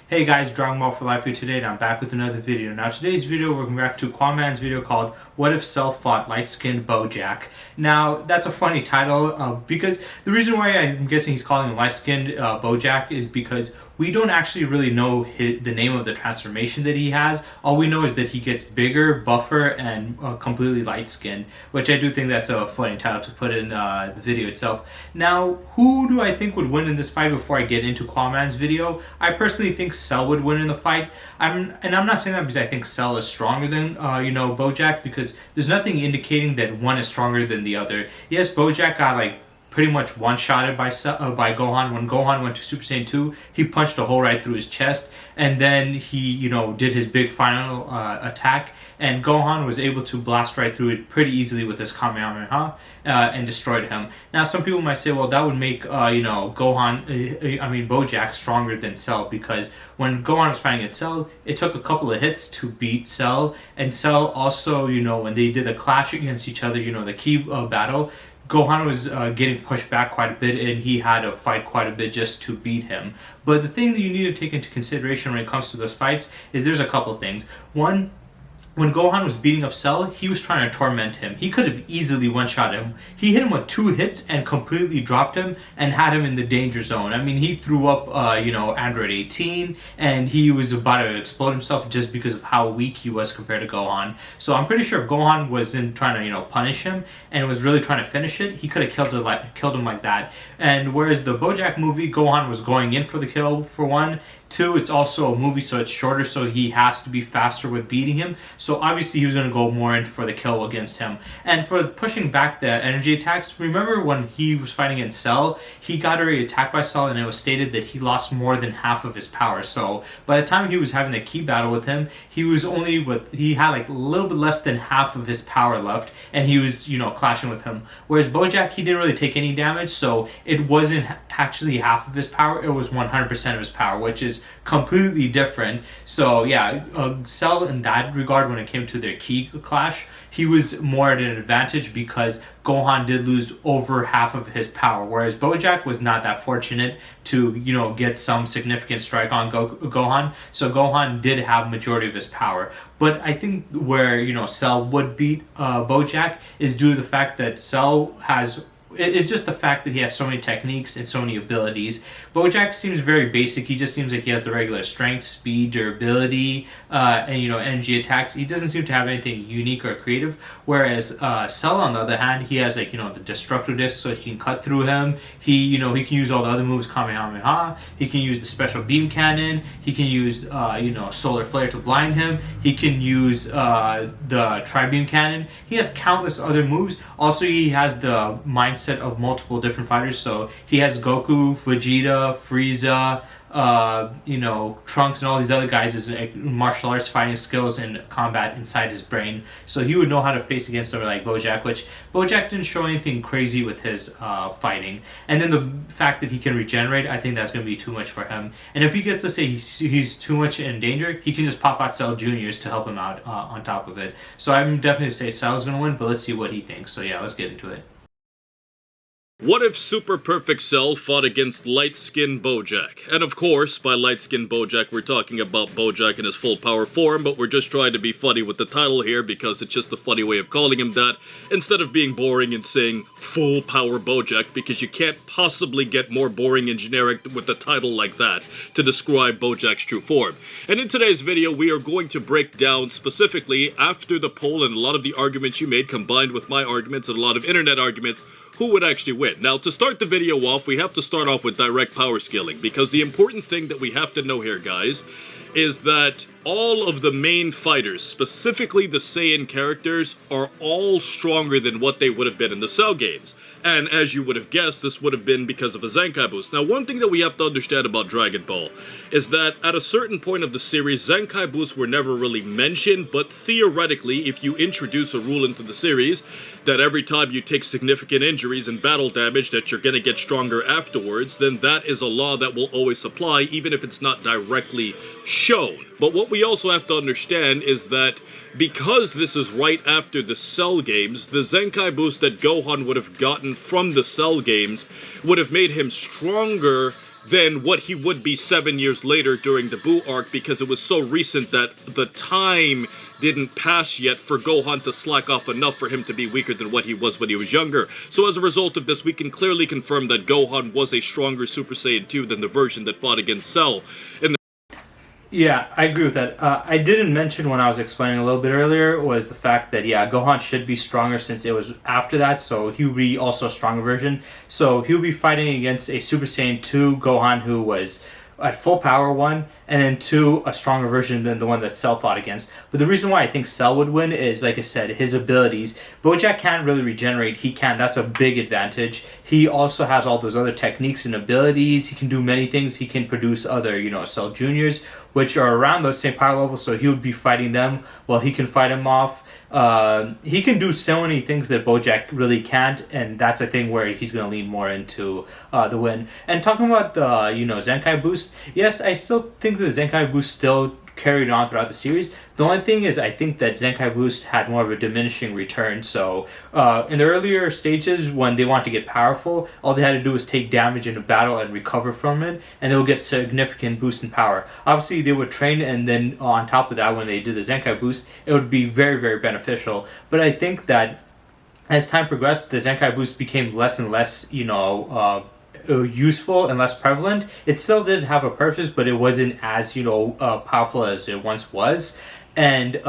Hey guys, Dragon Ball for Life here today, and I'm back with another video. Now today's video, we're going back to Quaman's video called What If Cell Fought Light-Skinned BOJACK. Now, that's a funny title, because the reason why I'm guessing he's calling him Light-Skinned BOJACK is because we don't actually really know the name of the transformation that he has. All we know is that he gets bigger, buffer, and completely light-skinned, which I do think that's a funny title to put in the video itself. Now, who do I think would win in this fight before I get into Quaman's video? I personally think Cell would win in the fight. I'm not saying that because I think Cell is stronger than BOJACK, because there's nothing indicating that one is stronger than the other. Yes, BOJACK got pretty much one-shotted by Gohan. When Gohan went to Super Saiyan 2, he punched a hole right through his chest, and then he, did his big final attack, and Gohan was able to blast right through it pretty easily with his Kamehameha and destroyed him. Now, some people might say, well, that would make, BOJACK stronger than Cell, because when Gohan was fighting at Cell, it took a couple of hits to beat Cell, and Cell also, when they did a clash against each other, the key battle, Gohan was getting pushed back quite a bit, and he had to fight quite a bit just to beat him. But the thing that you need to take into consideration when it comes to those fights is there's a couple things. One, when Gohan was beating up Cell, he was trying to torment him. He could have easily one-shot him. He hit him with 2 hits and completely dropped him and had him in the danger zone. I mean, he threw up, Android 18, and he was about to explode himself just because of how weak he was compared to Gohan. So I'm pretty sure if Gohan wasn't trying to, punish him and was really trying to finish it, he could have killed him like that. And whereas the BOJACK movie, Gohan was going in for the kill, for one. 2, it's also a movie, so it's shorter, so he has to be faster with beating him. So obviously he was going to go more in for the kill against him. And for pushing back the energy attacks, remember when he was fighting in Cell, he got already attacked by Cell, and it was stated that he lost more than half of his power. So by the time he was having the key battle with him, he had a little bit less than half of his power left, and he was, clashing with him. Whereas BOJACK, he didn't really take any damage, so it wasn't actually half of his power, it was 100% of his power, which is completely different. So yeah, Cell in that regard, when it came to their key clash, he was more at an advantage because Gohan did lose over half of his power, whereas BOJACK was not that fortunate to get some significant strike on Gohan. So Gohan did have majority of his power. But I think where Cell would beat BOJACK is due to the fact that Cell has. It's just the fact that he has so many techniques and so many abilities. BOJACK seems very basic. He just seems like he has the regular strength, speed, durability, and energy attacks. He doesn't seem to have anything unique or creative. Whereas Cell, on the other hand, he has the destructive disc, so he can cut through him. He he can use all the other moves, Kamehameha. He can use the special beam cannon. He can use solar flare to blind him. He can use the tri-beam cannon. He has countless other moves. Also, he has the mindset of multiple different fighters, so he has Goku, Vegeta, Frieza, Trunks, and all these other guys as martial arts fighting skills and combat inside his brain. So he would know how to face against someone like BOJACK, which BOJACK didn't show anything crazy with his fighting. And then the fact that he can regenerate, I think that's going to be too much for him. And if he gets to say he's too much in danger, he can just pop out Cell Juniors to help him out on top of it. So I'm definitely say Cell's going to win, but let's see what he thinks. So yeah, let's get into it. What if Super Perfect Cell fought against Light-Skinned BOJACK? And of course, by Light-Skinned BOJACK, we're talking about BOJACK in his full power form, but we're just trying to be funny with the title here because it's just a funny way of calling him that, instead of being boring and saying full power BOJACK, because you can't possibly get more boring and generic with a title like that to describe BOJACK's true form. And in today's video, we are going to break down specifically, after the poll and a lot of the arguments you made combined with my arguments and a lot of internet arguments, who would actually win. Now, to start the video off, we have to start off with direct power scaling, because the important thing that we have to know here, guys, is that all of the main fighters, specifically the Saiyan characters, are all stronger than what they would have been in the Cell games. And as you would have guessed, this would have been because of a Zenkai boost. Now, one thing that we have to understand about Dragon Ball is that at a certain point of the series, Zenkai boosts were never really mentioned, but theoretically, if you introduce a rule into the series that every time you take significant injuries and battle damage that you're going to get stronger afterwards, then that is a law that will always apply, even if it's not directly shown. But what we also have to understand is that because this is right after the Cell games, the Zenkai boost that Gohan would have gotten from the Cell games would have made him stronger than what he would be 7 years later during the Buu arc, because it was so recent that the time didn't pass yet for Gohan to slack off enough for him to be weaker than what he was when he was younger. So as a result of this, we can clearly confirm that Gohan was a stronger Super Saiyan 2 than the version that fought against Cell in the Yeah, I agree with that. I didn't mention when I was explaining a little bit earlier was the fact that, yeah, Gohan should be stronger since it was after that, so he would be also a stronger version. So he would be fighting against a Super Saiyan 2 Gohan who was at full power, one, and then two, a stronger version than the one that Cell fought against. But the reason why I think Cell would win is, like I said, his abilities. BOJACK can't really regenerate. He can. That's a big advantage. He also has all those other techniques and abilities. He can do many things. He can produce other, Cell Juniors, which are around those same power levels, so he would be fighting them while he can fight him off. He can do so many things that BOJACK really can't, and that's a thing where he's going to lean more into the win. And talking about the Zenkai boost, yes, I still think the Zenkai boost still carried on throughout the series. The only thing is I think that Zenkai boost had more of a diminishing return. So in the earlier stages when they want to get powerful, all they had to do was take damage in a battle and recover from it, and they would get significant boost in power. Obviously they would train, and then on top of that, when they did the Zenkai boost, it would be very, very beneficial. But I think that as time progressed, the Zenkai boost became less and less, useful and less prevalent. It still did have a purpose, but it wasn't as powerful as it once was. And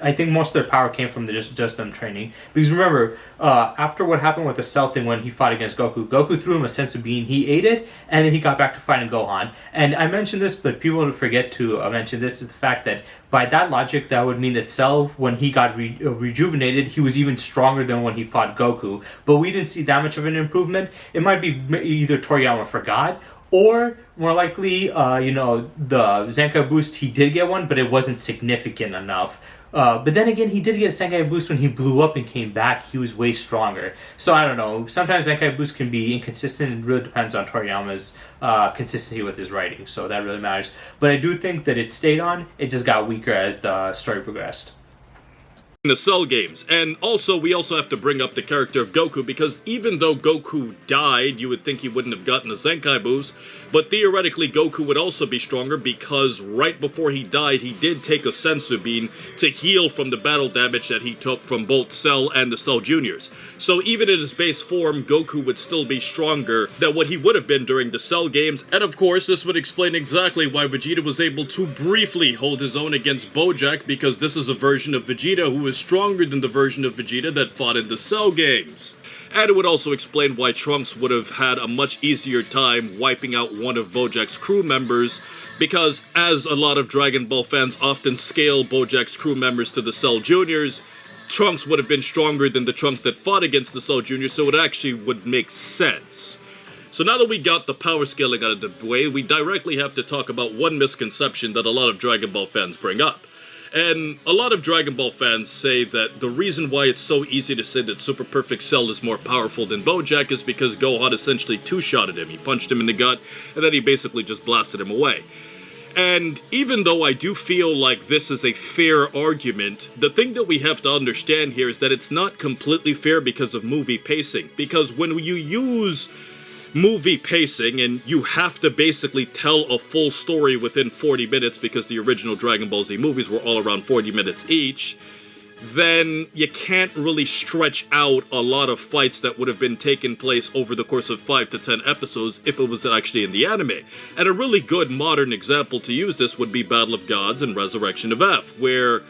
I think most of their power came from just them training. Because remember, after what happened with the Cell thing when he fought against Goku threw him a sense of being. He ate it, and then he got back to fighting Gohan. And I mentioned this, but people forget to mention this, is the fact that by that logic, that would mean that Cell, when he got rejuvenated, he was even stronger than when he fought Goku. But we didn't see that much of an improvement. It might be either Toriyama forgot, or more likely, the Zenkai boost, he did get one, but it wasn't significant enough. But then again, he did get a Zenkai boost when he blew up and came back. He was way stronger. So I don't know. Sometimes Zenkai boost can be inconsistent. It really depends on Toriyama's consistency with his writing. So that really matters. But I do think that it stayed on. It just got weaker as the story progressed. The Cell games. And also, we also have to bring up the character of Goku, because even though Goku died, you would think he wouldn't have gotten a Zenkai boost, but theoretically Goku would also be stronger, because right before he died, he did take a Senzu Bean to heal from the battle damage that he took from both Cell and the Cell Juniors. So even in his base form, Goku would still be stronger than what he would have been during the Cell games, and of course, this would explain exactly why Vegeta was able to briefly hold his own against BOJACK, because this is a version of Vegeta who is stronger than the version of Vegeta that fought in the Cell games. And it would also explain why Trunks would have had a much easier time wiping out one of BOJACK's crew members, because as a lot of Dragon Ball fans often scale BOJACK's crew members to the Cell Juniors, Trunks would have been stronger than the Trunks that fought against the Cell Juniors, so it actually would make sense. So now that we got the power scaling out of the way, we directly have to talk about one misconception that a lot of Dragon Ball fans bring up. And a lot of Dragon Ball fans say that the reason why it's so easy to say that Super Perfect Cell is more powerful than BOJACK is because Gohan essentially two-shotted him. He punched him in the gut, and then he basically just blasted him away. And even though I do feel like this is a fair argument, the thing that we have to understand here is that it's not completely fair because of movie pacing. Because when you use movie pacing, and you have to basically tell a full story within 40 minutes because the original Dragon Ball Z movies were all around 40 minutes each, then you can't really stretch out a lot of fights that would have been taking place over the course of 5 to 10 episodes if it was actually in the anime. And a really good modern example to use this would be Battle of Gods and Resurrection of F, where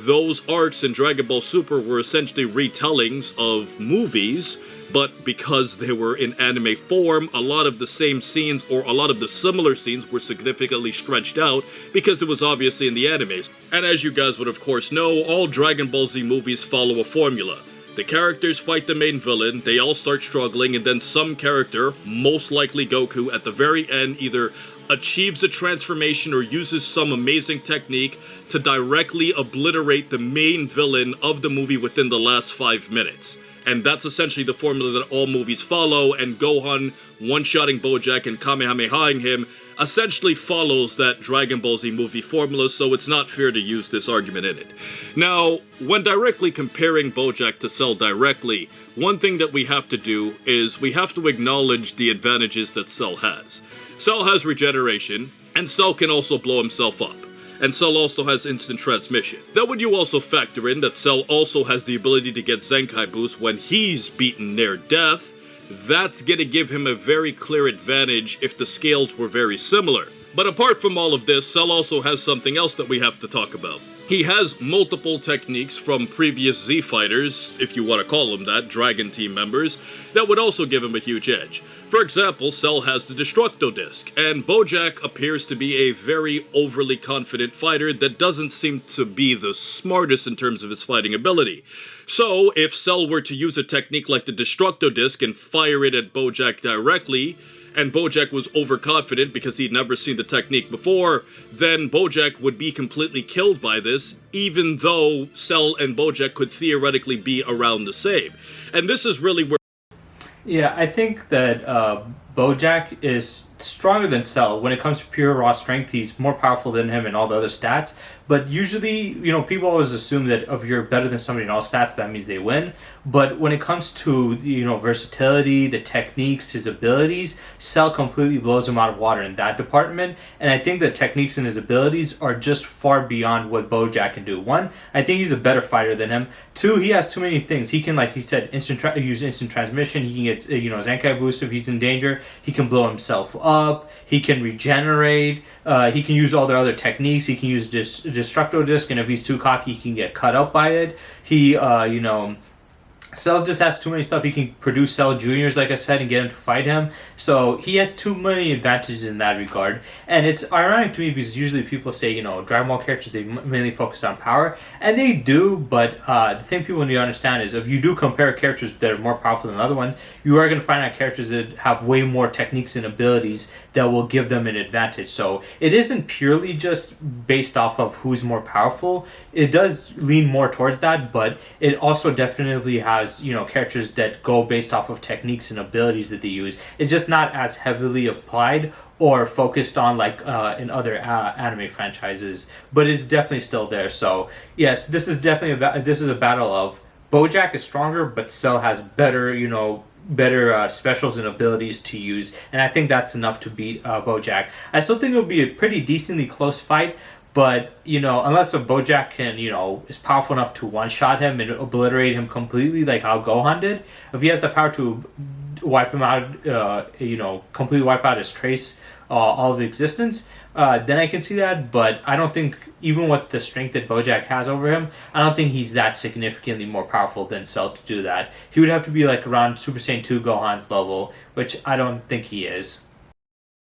those arcs in Dragon Ball Super were essentially retellings of movies, but because they were in anime form, a lot of the same scenes, or a lot of the similar scenes, were significantly stretched out because it was obviously in the animes. And as you guys would of course know, all Dragon Ball Z movies follow a formula. The characters fight the main villain, they all start struggling, and then some character, most likely Goku, at the very end either achieves a transformation or uses some amazing technique to directly obliterate the main villain of the movie within the last 5 minutes. And that's essentially the formula that all movies follow, and Gohan one-shotting BOJACK and Kamehamehaing him essentially follows that Dragon Ball Z movie formula, so it's not fair to use this argument in it. Now, when directly comparing BOJACK to Cell directly, one thing that we have to do is we have to acknowledge the advantages that Cell has. Cell has regeneration, and Cell can also blow himself up. And Cell also has instant transmission. Then when you also factor in that Cell also has the ability to get Zenkai boost when he's beaten near death, that's gonna give him a very clear advantage if the scales were very similar. But apart from all of this, Cell also has something else that we have to talk about. He has multiple techniques from previous Z fighters, if you want to call them that, Dragon Team members, that would also give him a huge edge. For example, Cell has the Destructo Disc, and BOJACK appears to be a very overly confident fighter that doesn't seem to be the smartest in terms of his fighting ability. So, if Cell were to use a technique like the Destructo Disc and fire it at BOJACK directly, and BOJACK was overconfident because he'd never seen the technique before, then BOJACK would be completely killed by this, even though Cell and BOJACK could theoretically be around the same. And this is really where... Yeah, I think that BOJACK is stronger than Cell. When it comes to pure raw strength, he's more powerful than him in all the other stats. But usually, people always assume that if you're better than somebody in all stats, that means they win. But when it comes to, versatility, the techniques, his abilities, Cell completely blows him out of water in that department. And I think the techniques and his abilities are just far beyond what BOJACK can do. One, I think he's a better fighter than him. Two, he has too many things. He can, like he said, use instant transmission. He can get, Zenkai boost if he's in danger. He can blow himself up. He can regenerate. He can use all their other techniques. He can use Destructo Disc, and if he's too cocky, he can get cut up by it. He, Cell just has too many stuff. He can produce Cell Juniors, like I said, and get him to fight him. So he has too many advantages in that regard. And it's ironic to me because usually people say, Dragon Ball characters, they mainly focus on power. And they do, but the thing people need to understand is if you do compare characters that are more powerful than other ones, you are going to find out characters that have way more techniques and abilities that will give them an advantage. So it isn't purely just based off of who's more powerful. It does lean more towards that, but it also definitely has characters that go based off of techniques and abilities that they use. It's just not as heavily applied or focused on like in other anime franchises, but it's definitely still there. So yes, this is definitely a battle of BOJACK is stronger, but Cell has better specials and abilities to use, and I think that's enough to beat BOJACK. I still think it'll be a pretty decently close fight. But, unless a BOJACK can, is powerful enough to one-shot him and obliterate him completely like how Gohan did, if he has the power to wipe him out, completely wipe out his trace, all of existence, then I can see that. But I don't think, even with the strength that BOJACK has over him, I don't think he's that significantly more powerful than Cell to do that. He would have to be like around Super Saiyan 2 Gohan's level, which I don't think he is.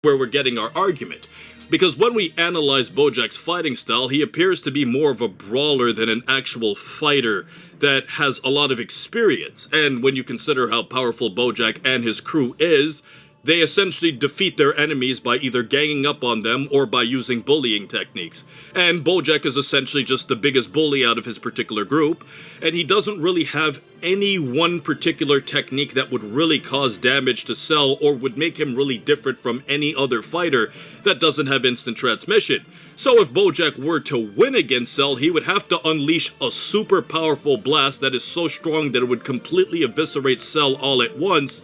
Where we're getting our argument. Because when we analyze BOJACK's fighting style, he appears to be more of a brawler than an actual fighter that has a lot of experience. And when you consider how powerful BOJACK and his crew is, they essentially defeat their enemies by either ganging up on them or by using bullying techniques. And BOJACK is essentially just the biggest bully out of his particular group, and he doesn't really have any one particular technique that would really cause damage to Cell or would make him really different from any other fighter that doesn't have instant transmission. So if BOJACK were to win against Cell, he would have to unleash a super powerful blast that is so strong that it would completely eviscerate Cell all at once.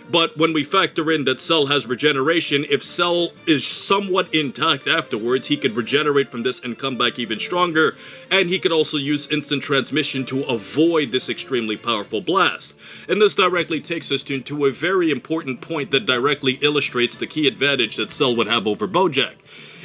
But when we factor in that Cell has regeneration, if Cell is somewhat intact afterwards, he could regenerate from this and come back even stronger, and he could also use instant transmission to avoid this extremely powerful blast. And this directly takes us to a very important point that directly illustrates the key advantage that Cell would have over BOJACK.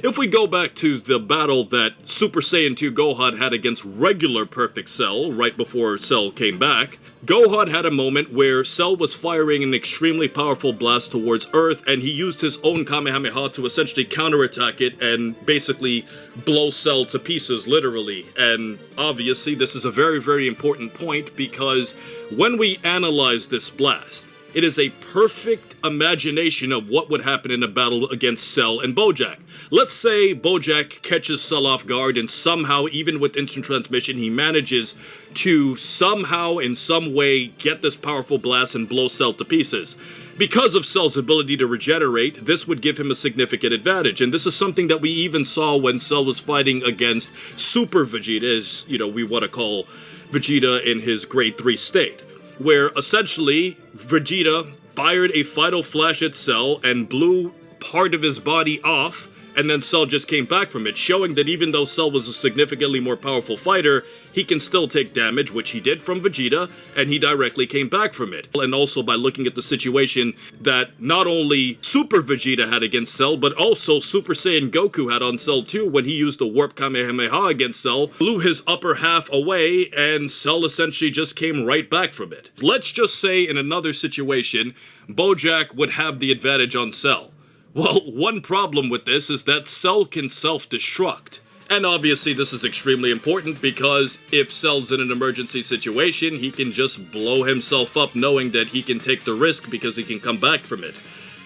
If we go back to the battle that Super Saiyan 2 Gohan had against regular Perfect Cell right before Cell came back, Gohan had a moment where Cell was firing an extremely powerful blast towards Earth, and he used his own Kamehameha to essentially counterattack it and basically blow Cell to pieces, literally. And obviously this is a very, very important point because when we analyze this blast, it is a perfect imagination of what would happen in a battle against Cell and BOJACK. Let's say BOJACK catches Cell off guard and somehow, even with instant transmission, he manages to somehow, in some way, get this powerful blast and blow Cell to pieces. Because of Cell's ability to regenerate, this would give him a significant advantage, and this is something that we even saw when Cell was fighting against Super Vegeta, as, you know, we want to call Vegeta in his grade 3 state, where essentially Vegeta fired a Final Flash at Cell and blew part of his body off, and then Cell just came back from it, showing that even though Cell was a significantly more powerful fighter, he can still take damage, which he did from Vegeta, and he directly came back from it. And also by looking at the situation that not only Super Vegeta had against Cell, but also Super Saiyan Goku had on Cell too when he used the Warp Kamehameha against Cell, blew his upper half away, and Cell essentially just came right back from it. Let's just say in another situation, BOJACK would have the advantage on Cell. Well, one problem with this is that Cell can self-destruct. And obviously this is extremely important because if Cell's in an emergency situation, he can just blow himself up knowing that he can take the risk because he can come back from it.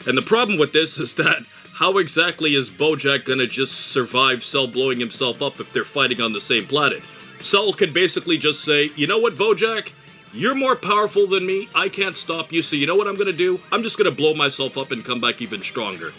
And the problem with this is that how exactly is BOJACK gonna just survive Cell blowing himself up if they're fighting on the same planet? Cell could basically just say, you know what, BOJACK? You're more powerful than me, I can't stop you, so you know what I'm gonna do? I'm just gonna blow myself up and come back even stronger.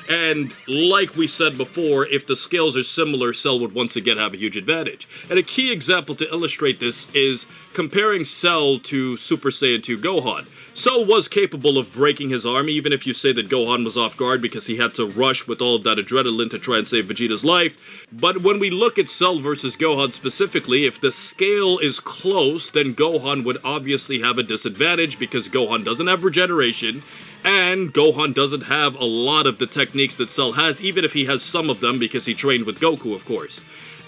And like we said before, if the scales are similar, Cell would once again have a huge advantage. And a key example to illustrate this is comparing Cell to Super Saiyan 2 Gohan. Cell was capable of breaking his arm, even if you say that Gohan was off guard because he had to rush with all of that adrenaline to try and save Vegeta's life. But when we look at Cell versus Gohan specifically, if the scale is close, then Gohan would obviously have a disadvantage because Gohan doesn't have regeneration, and Gohan doesn't have a lot of the techniques that Cell has, even if he has some of them because he trained with Goku, of course.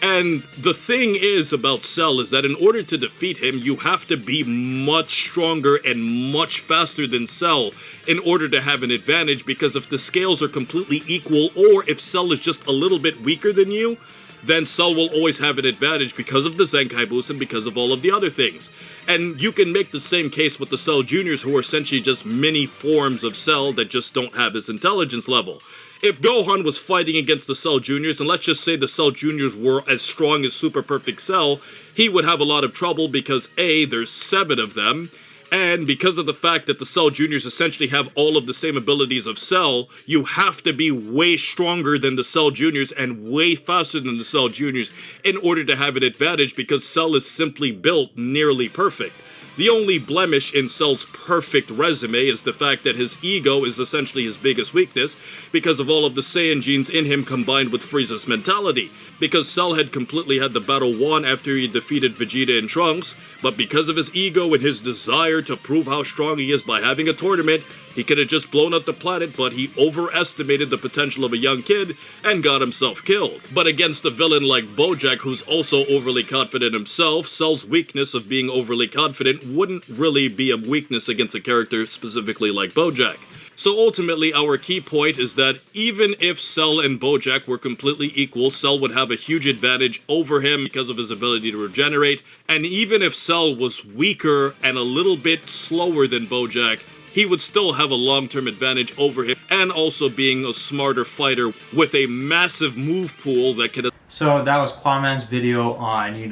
And the thing is about Cell is that in order to defeat him, you have to be much stronger and much faster than Cell in order to have an advantage, because if the scales are completely equal, or if Cell is just a little bit weaker than you, then Cell will always have an advantage because of the Zenkai boost and because of all of the other things. And you can make the same case with the Cell Juniors, who are essentially just mini forms of Cell that just don't have his intelligence level. If Gohan was fighting against the Cell Juniors, and let's just say the Cell Juniors were as strong as Super Perfect Cell, he would have a lot of trouble because A, there's 7 of them, and because of the fact that the Cell Juniors essentially have all of the same abilities of Cell, you have to be way stronger than the Cell Juniors and way faster than the Cell Juniors in order to have an advantage, because Cell is simply built nearly perfect. The only blemish in Cell's perfect resume is the fact that his ego is essentially his biggest weakness because of all of the Saiyan genes in him combined with Frieza's mentality. Because Cell had completely had the battle won after he defeated Vegeta and Trunks, but because of his ego and his desire to prove how strong he is by having a tournament, he could have just blown up the planet, but he overestimated the potential of a young kid and got himself killed. But against a villain like BOJACK, who's also overly confident himself, Cell's weakness of being overly confident wouldn't really be a weakness against a character specifically like BOJACK. So ultimately, our key point is that even if Cell and BOJACK were completely equal, Cell would have a huge advantage over him because of his ability to regenerate, and even if Cell was weaker and a little bit slower than BOJACK, he would still have a long-term advantage over him, and also being a smarter fighter with a massive move pool that can... So that was Quaman's video on,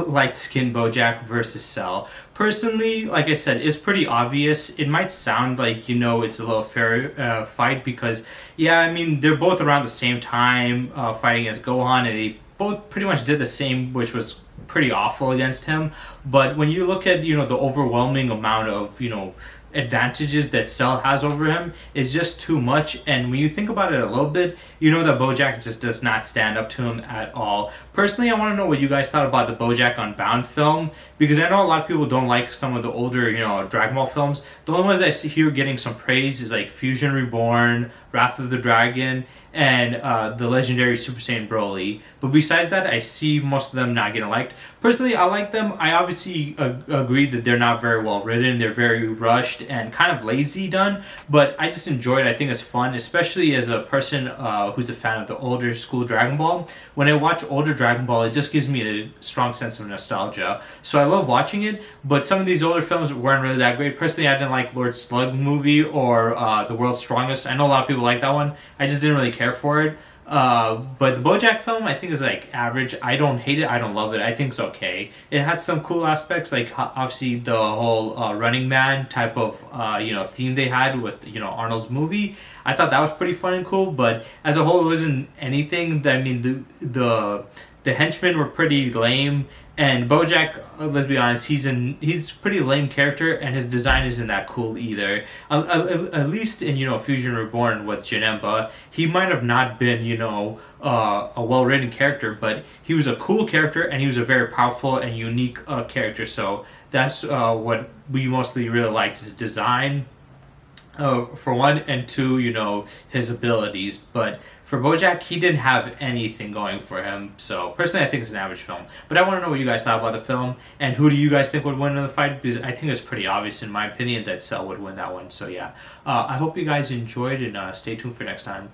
light-skinned BOJACK versus Cell. Personally, like I said, it's pretty obvious. It might sound like, it's a little fair fight because, they're both around the same time fighting against Gohan, and they both pretty much did the same, which was pretty awful against him. But when you look at, the overwhelming amount of, advantages that Cell has over him is just too much. And when you think about it a little bit, that BOJACK just does not stand up to him at all. Personally, I want to know what you guys thought about the BOJACK Unbound film, because I know a lot of people don't like some of the older, Dragon Ball films. The only ones I see here getting some praise is like Fusion Reborn, Wrath of the Dragon, and the legendary Super Saiyan Broly. But besides that, I see most of them not getting liked. Personally, I like them. I obviously agree that they're not very well written. They're very rushed and kind of lazy done. But I just enjoy it. I think it's fun, especially as a person who's a fan of the older school Dragon Ball. When I watch older Dragon Ball, it just gives me a strong sense of nostalgia. So I love watching it. But some of these older films weren't really that great. Personally, I didn't like Lord Slug movie or The World's Strongest. I know a lot of people like that one. I just didn't really care for it. But the BoJack film, I think, is like average. I don't hate it. I don't love it. I think it's okay. It had some cool aspects, like obviously the whole Running Man type of theme they had with Arnold's movie. I thought that was pretty fun and cool. But as a whole, it wasn't anything. That I mean, the henchmen were pretty lame, and BoJack, let's be honest, he's a pretty lame character, and his design isn't that cool either. At least in Fusion Reborn with Janemba, he might have not been a well written character, but he was a cool character, and he was a very powerful and unique character. So that's what we mostly really liked, his design, for one, and two, his abilities. But for BoJack, he didn't have anything going for him. So personally, I think it's an average film. But I want to know what you guys thought about the film, and who do you guys think would win in the fight? Because I think it's pretty obvious, in my opinion, that Cell would win that one. So yeah, I hope you guys enjoyed, and stay tuned for next time.